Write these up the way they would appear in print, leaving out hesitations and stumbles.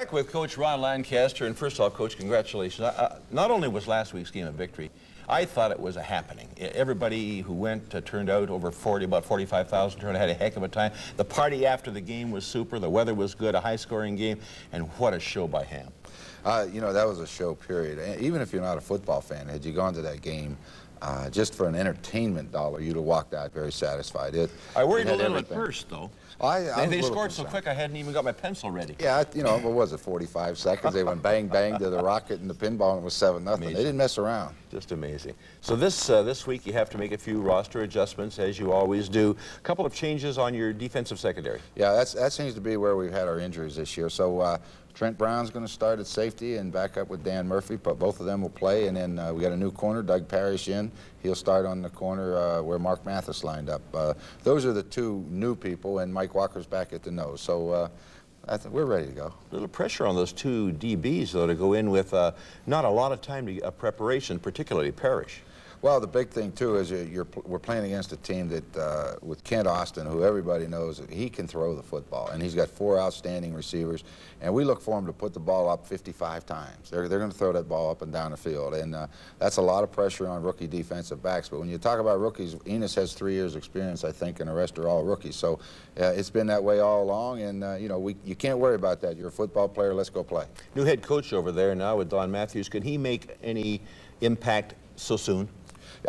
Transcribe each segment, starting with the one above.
Back with Coach Ron Lancaster, and first of all, Coach, congratulations. Not only was last week's game a victory, I thought it was a happening. Everybody who went turned out over about 45,000 turned, had a heck of a time. The party after the game was super, the weather was good, a high-scoring game, and what a show by Ham. You know, that was a show, period. Even if you're not a football fan, had you gone to that game, just for an entertainment dollar, you'd have walked out very satisfied. I worried a little at first, though. They scored so quick I hadn't even got my pencil ready. Yeah, you know, what was it, 45 seconds? They went bang, bang to the rocket and the pinball, and it was 7-0. They didn't mess around. Just amazing. So this week you have to make a few roster adjustments, as you always do. A couple of changes on your defensive secondary. Yeah, that seems to be where we've had our injuries this year. So Trent Brown's going to start at safety and back up with Dan Murphy, but both of them will play. And then we got a new corner, Doug Parrish in. He'll start on the corner where Mark Mathis lined up. Those are the two new people, and Mike Walker's back at the nose. So I think we're ready to go. A little pressure on those two DBs, though, to go in with not a lot of time to preparation, particularly Parrish. Well, the big thing, too, is we're playing against a team that, with Kent Austin, who everybody knows, he can throw the football, and he's got 4 outstanding receivers, and we look for him to put the ball up 55 times. They're going to throw that ball up and down the field, and that's a lot of pressure on rookie defensive backs. But when you talk about rookies, Enos has 3 years experience, I think, and the rest are all rookies. So it's been that way all along, and, you know, you can't worry about that. You're a football player. Let's go play. New head coach over there now with Don Matthews. Can he make any impact so soon?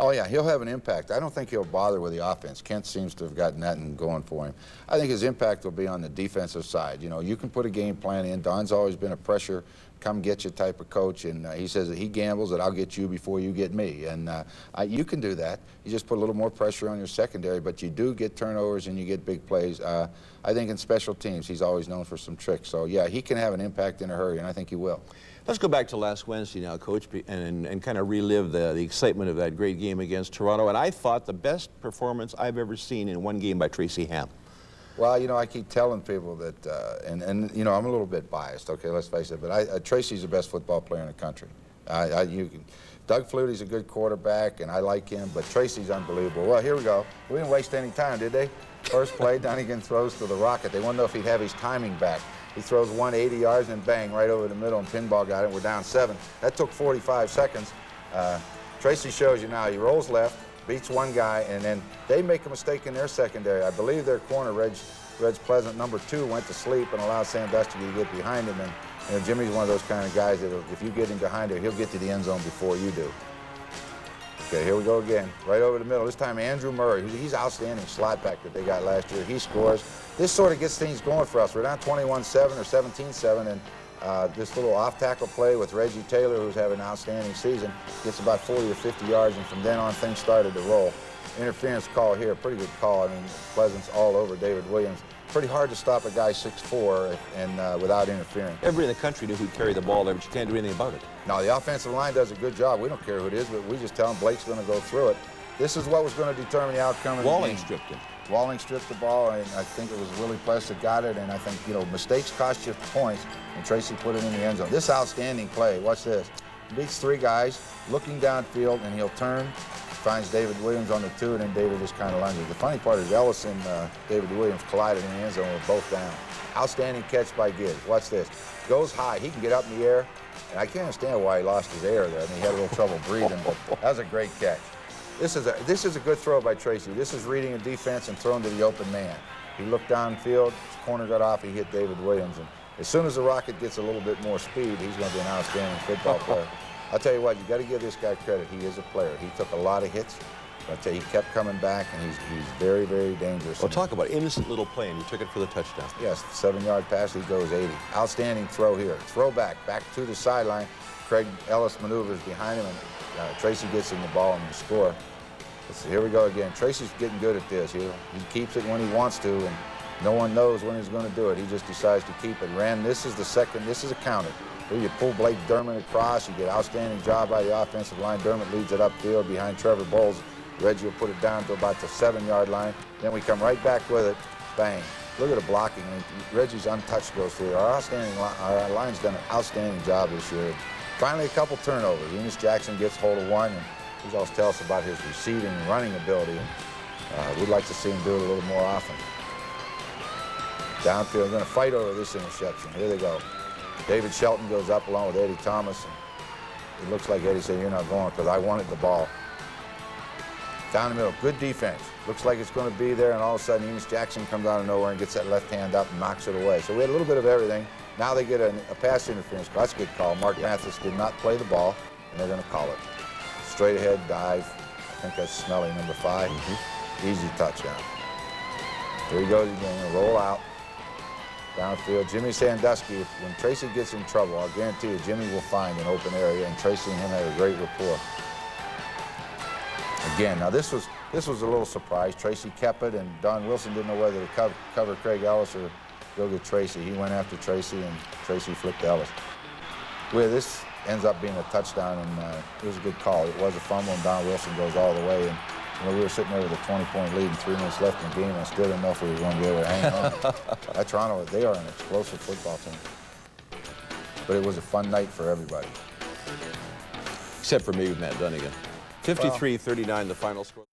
Oh, yeah, he'll have an impact. I don't think he'll bother with the offense. Kent seems to have gotten that and going for him. I think his impact will be on the defensive side. You know, you can put a game plan in. Don's always been a pressure, come get you type of coach, and he says that he gambles that I'll get you before you get me. And you can do that. You just put a little more pressure on your secondary, but you do get turnovers and you get big plays. I think in special teams, he's always known for some tricks. So, yeah, he can have an impact in a hurry, and I think he will. Let's go back to last Wednesday now, Coach, and kind of relive the excitement of that great game against Toronto. And I thought the best performance I've ever seen in one game by Tracy Ham. Well, you know, I keep telling people that, and you know, I'm a little bit biased, okay, let's face it, but Tracy's the best football player in the country. Doug Flutie's a good quarterback, and I like him, but Tracy's unbelievable. Well, here we go. We didn't waste any time, did they? First play, Dunnigan throws to the rocket. They want to know if he'd have his timing back. He throws 180 yards and bang, right over the middle, and pinball got it. We're down 7. That took 45 seconds. Tracy shows you now. He rolls left, beats one guy, and then they make a mistake in their secondary. I believe their corner, Reg Pleasant, number 2, went to sleep and allowed Sam Dusty to get behind him. And you know, Jimmy's one of those kind of guys that if you get him behind him, he'll get to the end zone before you do. Okay, here we go again, right over the middle. This time Andrew Murray, he's outstanding slot back that they got last year. He scores. This sort of gets things going for us. We're down 21-7 or 17-7, and this little off-tackle play with Reggie Taylor, who's having an outstanding season, gets about 40 or 50 yards, and from then on things started to roll. Interference call here, pretty good call. I mean, Pleasant's all over David Williams. Pretty hard to stop a guy 6'4" and without interfering. Everybody in the country knew who'd carry the ball there, but you can't do anything about it. No, the offensive line does a good job. We don't care who it is, but we just tell them Blake's going to go through it. This is what was going to determine the outcome of the game. Walling stripped him. Walling stripped the ball, and I think it was Willie Pless that got it, and I think, you know, mistakes cost you points, and Tracy put it in the end zone. This outstanding play, watch this. He beats 3 guys, looking downfield, and he'll turn, finds David Williams on the 2, and then David just kind of lunges. The funny part is Ellis and David Williams collided in the end zone, with both down. Outstanding catch by Gibbs. Watch this. Goes high. He can get up in the air, and I can't understand why he lost his air there. I mean, he had a little trouble breathing, but that was a great catch. This is a good throw by Tracy. This is reading a defense and throwing to the open man. He looked downfield, his corner got off, he hit David Williams, and as soon as the Rocket gets a little bit more speed, he's going to be an outstanding football player. I'll tell you what, you got to give this guy credit. He is a player. He took a lot of hits, but I tell you, he kept coming back, and he's very, very dangerous. Well, talk about innocent little play, and he took it for the touchdown. Yes, 7-yard pass, he goes 80. Outstanding throw here. Throw back to the sideline. Craig Ellis maneuvers behind him, and Tracy gets him the ball and the score. So here we go again. Tracy's getting good at this. He keeps it when he wants to, and no one knows when he's going to do it. He just decides to keep it. This is the second. This is a counter. Here you pull Blake Dermott across. You get outstanding job by the offensive line. Dermott leads it upfield behind Trevor Bowles. Reggie will put it down to about the 7-yard line. Then we come right back with it. Bang. Look at the blocking. Reggie's untouched goes through. Our line's done an outstanding job this year. Finally, a couple turnovers. Enos Jackson gets hold of one, and he's always tell us about his receiving and running ability. And we'd like to see him do it a little more often. Downfield, going to fight over this interception. Here they go. David Shelton goes up along with Eddie Thomas. And it looks like Eddie said, "You're not going because I wanted the ball." Down the middle, good defense. Looks like it's going to be there, and all of a sudden Enos Jackson comes out of nowhere and gets that left hand up and knocks it away. So we had a little bit of everything. Now they get a pass interference call. That's a good call. Mark Mathis did not play the ball, and they're going to call it. Straight ahead dive. I think that's Smelly, number 5. Easy touchdown. Here he goes again. He'll roll out. Downfield. Jimmy Sandusky, when Tracy gets in trouble, I'll guarantee you Jimmy will find an open area, and Tracy and him had a great rapport. Again, now this was a little surprise. Tracy kept it, and Don Wilson didn't know whether to cover Craig Ellis or go get Tracy. He went after Tracy, and Tracy flipped Ellis. Where this ends up being a touchdown, and it was a good call. It was a fumble, and Don Wilson goes all the way. And you know, we were sitting there with a 20-point lead and 3 minutes left in the game, and I still didn't know if we were going to be able to hang on. That Toronto, they are an explosive football team. But it was a fun night for everybody. Except for me with Matt Dunnigan. 53-39, the final score.